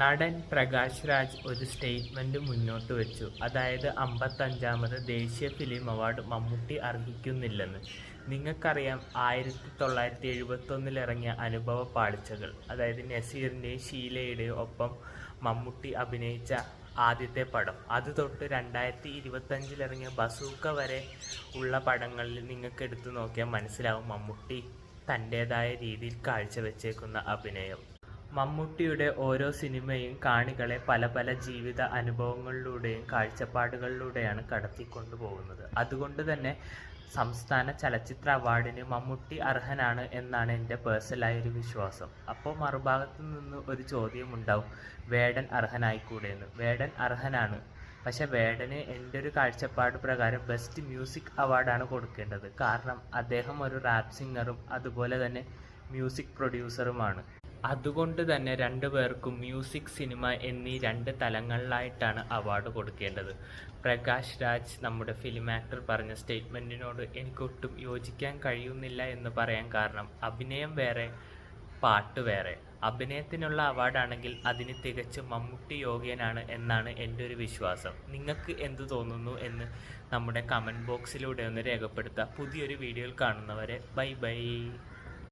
നടൻ പ്രകാശ് രാജ് ഒരു സ്റ്റേറ്റ്മെന്റ് മുന്നോട്ട് വെച്ചു. അതായത് 55ാമത് ദേശീയ ഫിലിം അവാർഡ് മമ്മൂട്ടി അർഹിക്കുന്നില്ലെന്ന്. നിങ്ങൾക്കറിയാം 1971 ഇറങ്ങിയ അനുഭവ പാളിച്ചകൾ, അതായത് നസീറിൻ്റെയും ഷീലയുടെയും ഒപ്പം മമ്മൂട്ടി അഭിനയിച്ച ആദ്യത്തെ പടം. അത് തൊട്ട് 2025 ഇറങ്ങിയ ബസൂക്ക വരെ ഉള്ള പടങ്ങളിൽ നിങ്ങൾക്ക് എടുത്തു നോക്കിയാൽ മനസ്സിലാവും മമ്മൂട്ടി തൻ്റേതായ രീതിയിൽ കാഴ്ചവെച്ചേക്കുന്ന അഭിനയം. മമ്മൂട്ടിയുടെ ഓരോ സിനിമയും കാണികളെ പല പല ജീവിത അനുഭവങ്ങളിലൂടെയും കാഴ്ചപ്പാടുകളിലൂടെയാണ് കടത്തിക്കൊണ്ടുപോകുന്നത്. അതുകൊണ്ട് തന്നെ സംസ്ഥാന ചലച്ചിത്ര അവാർഡിന് മമ്മൂട്ടി അർഹനാണ് എന്നാണ് എൻ്റെ പേഴ്സണലായ ഒരു വിശ്വാസം. അപ്പോൾ മറുഭാഗത്തു നിന്ന് ഒരു ചോദ്യമുണ്ടാവും, വേടൻ അർഹനായിക്കൂടെ എന്ന്. വേടൻ അർഹനാണ്, പക്ഷെ വേടന് എൻ്റെ ഒരു കാഴ്ചപ്പാട് പ്രകാരം ബെസ്റ്റ് മ്യൂസിക് അവാർഡാണ് കൊടുക്കേണ്ടത്. കാരണം അദ്ദേഹം ഒരു റാപ്പ് സിംഗറും അതുപോലെ തന്നെ മ്യൂസിക് പ്രൊഡ്യൂസറുമാണ്. അതുകൊണ്ട് തന്നെ രണ്ടുപേർക്കും മ്യൂസിക്, സിനിമ എന്നീ രണ്ട് തലങ്ങളിലായിട്ടാണ് അവാർഡ് കൊടുക്കേണ്ടത്. പ്രകാശ് രാജ്, നമ്മുടെ ഫിലിം ആക്ടർ, പറഞ്ഞ സ്റ്റേറ്റ്മെൻറ്റിനോട് എനിക്കൊട്ടും യോജിക്കാൻ കഴിയുന്നില്ല എന്ന് പറയാൻ കാരണം, അഭിനയം വേറെ, പാട്ട് വേറെ. അഭിനയത്തിനുള്ള അവാർഡാണെങ്കിൽ അതിന് തികച്ചും മമ്മൂട്ടി യോഗ്യനാണ് എന്നാണ് എൻ്റെ ഒരു വിശ്വാസം. നിങ്ങൾക്ക് എന്തു തോന്നുന്നു എന്ന് നമ്മുടെ കമൻറ്റ് ബോക്സിലൂടെ ഒന്ന് രേഖപ്പെടുത്തുക. പുതിയൊരു വീഡിയോയിൽ കാണുന്നവരെ ബൈ ബൈ.